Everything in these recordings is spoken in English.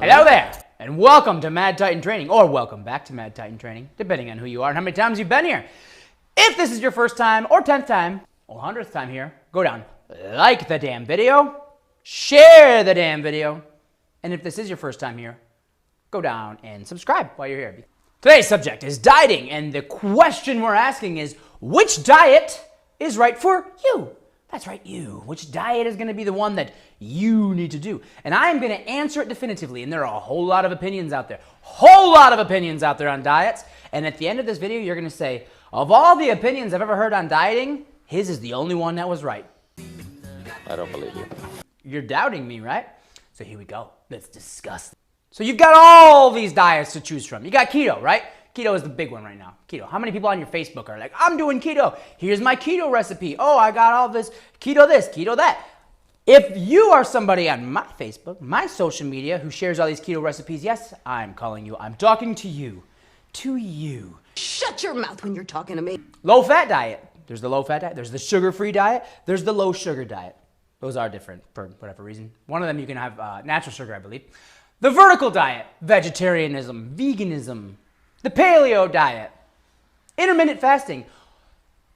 Hello there, and welcome to Mad Titan Training, or welcome back to Mad Titan Training, depending on who you are and how many times you've been here. If this is your first time, or 10th time, or 100th time here, go down, like the damn video, share the damn video, and if this is your first time here, go down and subscribe while you're here. Today's subject is dieting, and the question we're asking is, which diet is right for you? That's right, you. Which diet is going to be the one that you need to do? And I am going to answer it definitively, and there are a whole lot of opinions out there. On diets. And at the end of this video, you're going to say, of all the opinions I've ever heard on dieting, his is the only one that was right. I don't believe you. You're doubting me, right? So here we go. Let's discuss. So you've got all these diets to choose from. You got keto, right? Keto is the big one right now. Keto. How many people on your Facebook are like, I'm doing keto. Here's my keto recipe. Oh, I got all this, keto that. If you are somebody on my Facebook, my social media, who shares all these keto recipes, yes, I'm calling you. I'm talking to you. To you. Shut your mouth when you're talking to me. Low-fat diet. There's the low-fat diet. There's the sugar-free diet. There's the low-sugar diet. Those are different for whatever reason. One of them you can have natural sugar, I believe. The vertical diet. Vegetarianism. Veganism. The paleo diet, intermittent fasting,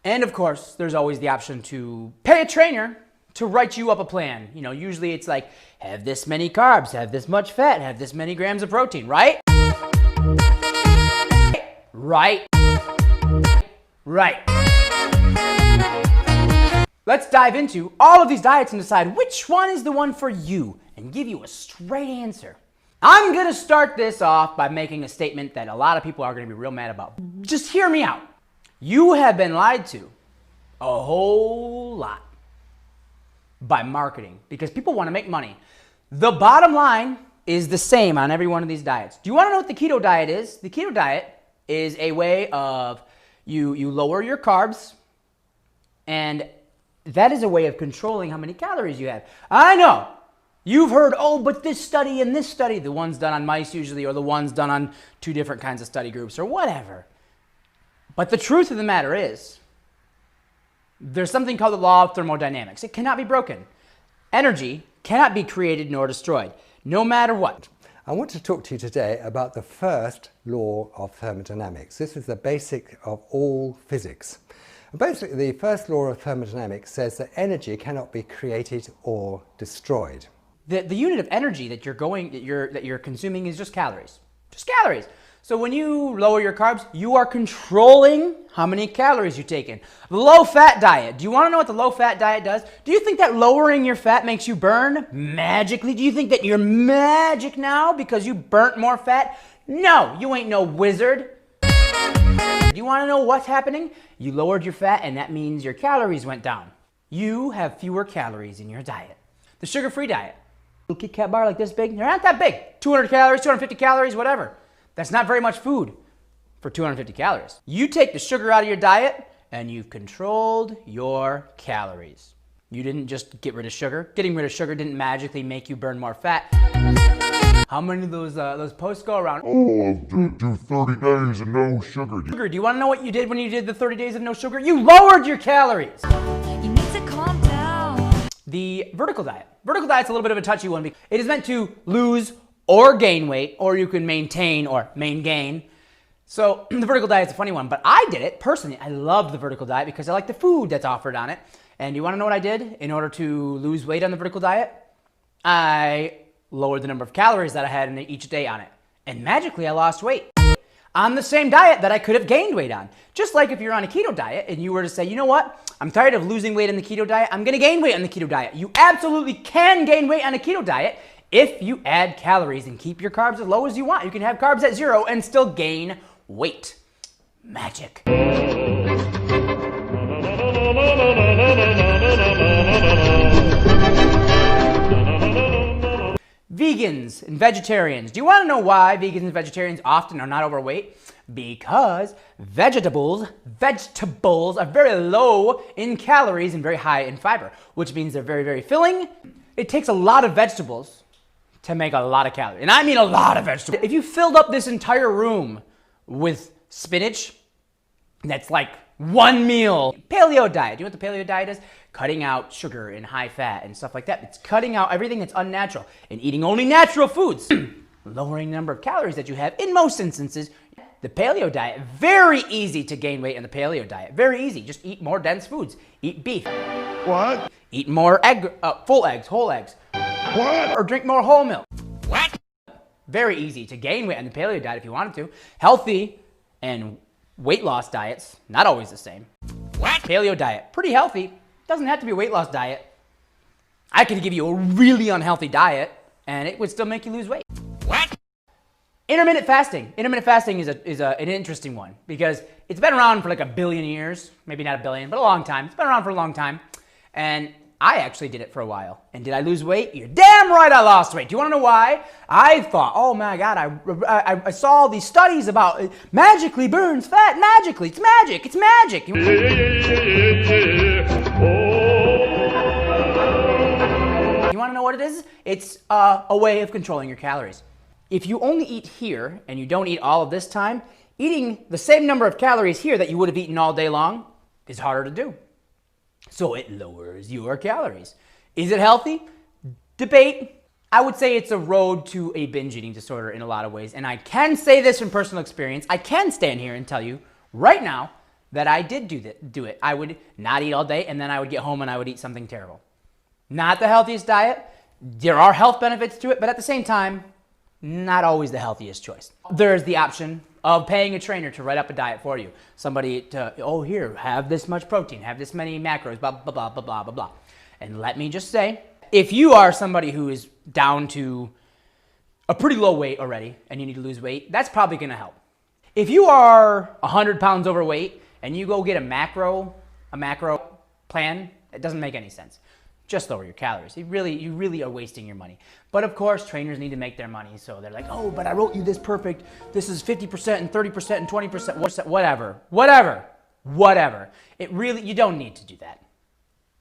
and of course, there's always the option to pay a trainer to write you up a plan. You know, usually it's like, have this many carbs, have this much fat, have this many grams of protein, right? Right. Let's dive into all of these diets and decide which one is the one for you and give you a straight answer. I'm going to start this off by making a statement that a lot of people are going to be real mad about. Just hear me out. You have been lied to a whole lot by marketing because people want to make money. The bottom line is the same on every one of these diets. Do you want to know what the keto diet is? The keto diet is a way of you lower your carbs, and that is a way of controlling how many calories you have. I know. You've heard, oh, but this study and this study, the ones done on mice usually, or the ones done on two different kinds of study groups, or whatever. But the truth of the matter is, there's something called the law of thermodynamics. It cannot be broken. Energy cannot be created nor destroyed, no matter what. I want to talk to you today about the first law of thermodynamics. This is the basic of all physics. Basically, the first law of thermodynamics says that energy cannot be created or destroyed. The unit of energy that you're consuming is just calories. Just calories. So when you lower your carbs, you are controlling how many calories you take in. The low-fat diet. Do you want to know what the low-fat diet does? Do you think that lowering your fat makes you burn magically? Do you think that you're magic now because you burnt more fat? No, you ain't no wizard. Do you want to know what's happening? You lowered your fat, and that means your calories went down. You have fewer calories in your diet. The sugar-free diet. Little Kit Kat bar like this big, they're not that big. 200 calories, 250 calories, whatever. That's not very much food for 250 calories. You take the sugar out of your diet and you've controlled your calories. You didn't just get rid of sugar. Getting rid of sugar didn't magically make you burn more fat. How many of those posts go around? Oh, do 30 days of no sugar. Do you want to know what you did when you did the 30 days of no sugar? You lowered your calories. You need to calm down. The vertical diet. Vertical diet's a little bit of a touchy one because it is meant to lose or gain weight, or you can maintain or gain. So the vertical diet's a funny one, but I did it personally. I loved the vertical diet because I like the food that's offered on it. And you want to know what I did in order to lose weight on the vertical diet? I lowered the number of calories that I had in each day on it. And magically I lost weight on the same diet that I could have gained weight on. Just like if you're on a keto diet and you were to say, you know what? I'm tired of losing weight on the keto diet. I'm going to gain weight on the keto diet. You absolutely can gain weight on a keto diet if you add calories and keep your carbs as low as you want. You can have carbs at 0 and still gain weight. Magic. Vegans and vegetarians. Do you want to know why vegans and vegetarians often are not overweight? Because vegetables are very low in calories and very high in fiber, which means they're very, very filling. It takes a lot of vegetables to make a lot of calories. And I mean a lot of vegetables. If you filled up this entire room with spinach, that's like one meal. Paleo diet. Do you know what the paleo diet is? Cutting out sugar and high fat and stuff like that. It's cutting out everything that's unnatural and eating only natural foods. lowering the number of calories that you have in most instances. The paleo diet, very easy to gain weight in the paleo diet. Very easy. Just eat more dense foods. Eat beef. What? Eat more full eggs, whole eggs. What? Or drink more whole milk. What? Very easy to gain weight on the paleo diet if you wanted to. Healthy and weight loss diets, not always the same. What? Paleo diet, pretty healthy. Doesn't have to be a weight loss diet. I could give you a really unhealthy diet and it would still make you lose weight. What? Intermittent fasting. Intermittent fasting is an interesting one because it's been around for like 1 billion years. Maybe not 1 billion, but a long time. It's been around for a long time. And I actually did it for a while. And did I lose weight? You're damn right I lost weight. Do you want to know why? I thought, oh my God, I saw all these studies about it magically burns fat. Magically. It's magic. It's magic. You want to know what it is? It's a way of controlling your calories. If you only eat here and you don't eat all of this time, eating the same number of calories here that you would have eaten all day long is harder to do. So it lowers your calories. Is it healthy? Debate. I would say it's a road to a binge eating disorder in a lot of ways. And I can say this from personal experience. I can stand here and tell you right now that I did do it. I would not eat all day and then I would get home and I would eat something terrible. Not the healthiest diet. There are health benefits to it, but at the same time, not always the healthiest choice. There's the option of paying a trainer to write up a diet for you. Somebody to, oh, here, have this much protein, have this many macros, blah, blah, blah, blah, blah, blah, blah. And let me just say, if you are somebody who is down to a pretty low weight already and you need to lose weight, that's probably gonna help. If you are 100 pounds overweight and you go get a macro plan, it doesn't make any sense. Just lower your calories. You really are wasting your money. But of course, trainers need to make their money. So they're like, oh, but I wrote you this perfect. This is 50% and 30% and 20%, whatever. You don't need to do that.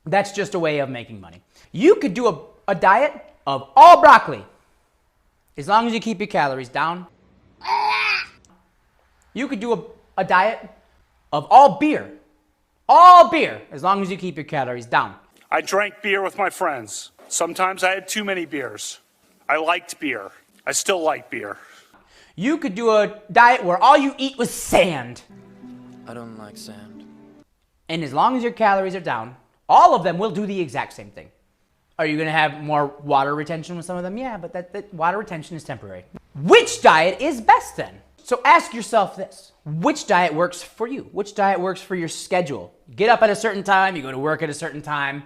That's just a way of making money. You could do a diet of all broccoli, as long as you keep your calories down. You could do a diet of all beer, as long as you keep your calories down. I drank beer with my friends. Sometimes I had too many beers. I liked beer. I still like beer. You could do a diet where all you eat was sand. I don't like sand. And as long as your calories are down, all of them will do the exact same thing. Are you gonna have more water retention with some of them? Yeah, but that water retention is temporary. Which diet is best then? So ask yourself this. Which diet works for you? Which diet works for your schedule? You get up at a certain time, you go to work at a certain time,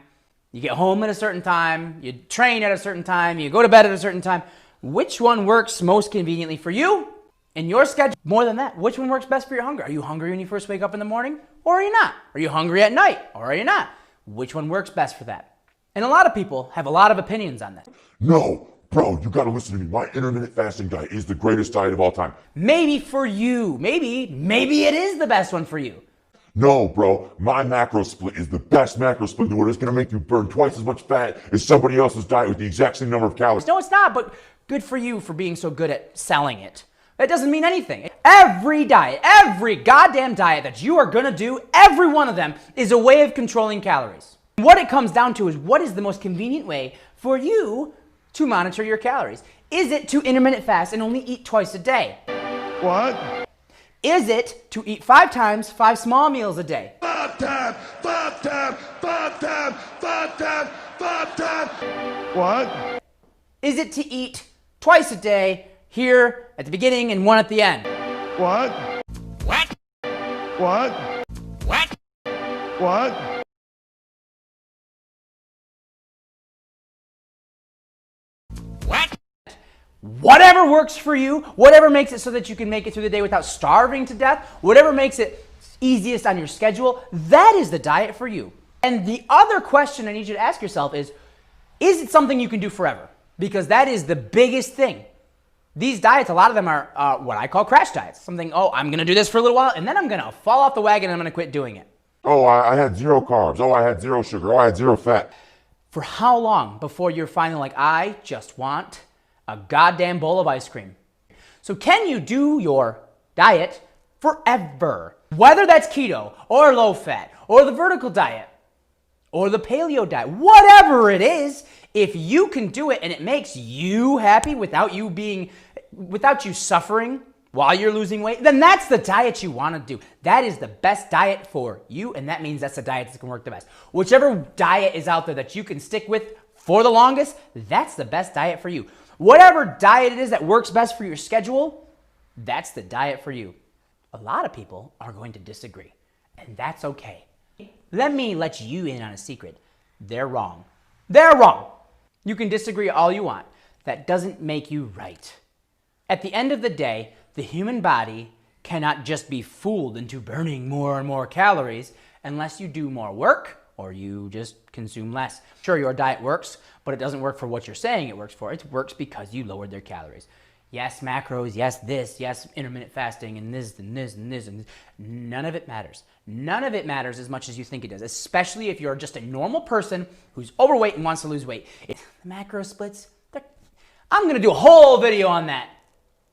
you get home at a certain time, you train at a certain time, you go to bed at a certain time. Which one works most conveniently for you and your schedule? More than that, which one works best for your hunger? Are you hungry when you first wake up in the morning or are you not? Are you hungry at night or are you not? Which one works best for that? And a lot of people have a lot of opinions on that. No, bro, you gotta listen to me. My intermittent fasting diet is the greatest diet of all time. Maybe for you, maybe it is the best one for you. No, bro, my macro split is the best macro split in the world. It's gonna make you burn twice as much fat as somebody else's diet with the exact same number of calories. No, it's not, but good for you for being so good at selling it. That doesn't mean anything. Every diet, every goddamn diet that you are gonna do, every one of them is a way of controlling calories. What it comes down to is what is the most convenient way for you to monitor your calories? Is it to intermittent fast and only eat twice a day? What? Is it to eat 5 times 5 small meals a day? 5 times. What? Is it to eat twice a day here at the beginning and 1 at the end? What? What? What? What? What? What? Whatever works for you, whatever makes it so that you can make it through the day without starving to death, whatever makes it easiest on your schedule, that is the diet for you. And the other question I need you to ask yourself is it something you can do forever? Because that is the biggest thing. These diets, a lot of them are what I call crash diets. Something, oh, I'm gonna do this for a little while and then I'm gonna fall off the wagon and I'm gonna quit doing it. Oh, I had 0 carbs. Oh, I had 0 sugar. Oh, I had 0 fat. For how long before you're finally like, I just want a goddamn bowl of ice cream? So can you do your diet forever? Whether that's keto or low fat or the vertical diet or the paleo diet, whatever it is, if you can do it and it makes you happy without you being without you suffering while you're losing weight, then that's the diet you want to do. That is the best diet for you, and that means that's the diet that's going to work the best. Whichever diet is out there that you can stick with for the longest, that's the best diet for you. Whatever diet it is that works best for your schedule, that's the diet for you. A lot of people are going to disagree, and that's okay. Let me let you in on a secret. They're wrong. They're wrong. You can disagree all you want. That doesn't make you right. At the end of the day, the human body cannot just be fooled into burning more and more calories unless you do more work or you just consume less. Sure, your diet works, but it doesn't work for what you're saying it works for. It works because you lowered their calories. Yes, macros, yes, this, yes, intermittent fasting, and this, and this, and this, and this. None of it matters. None of it matters as much as you think it does, especially if you're just a normal person who's overweight and wants to lose weight. The macro splits, I'm going to do a whole video on that.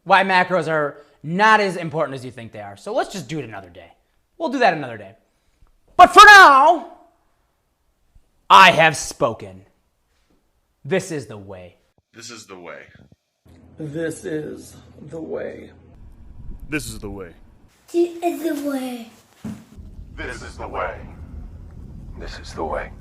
Why macros are not as important as you think they are. So let's just do it another day. We'll do that another day. But for now, I have spoken. This is the way. This is the way. This is the way. This is the way. This is the way. This is the way. This is the way.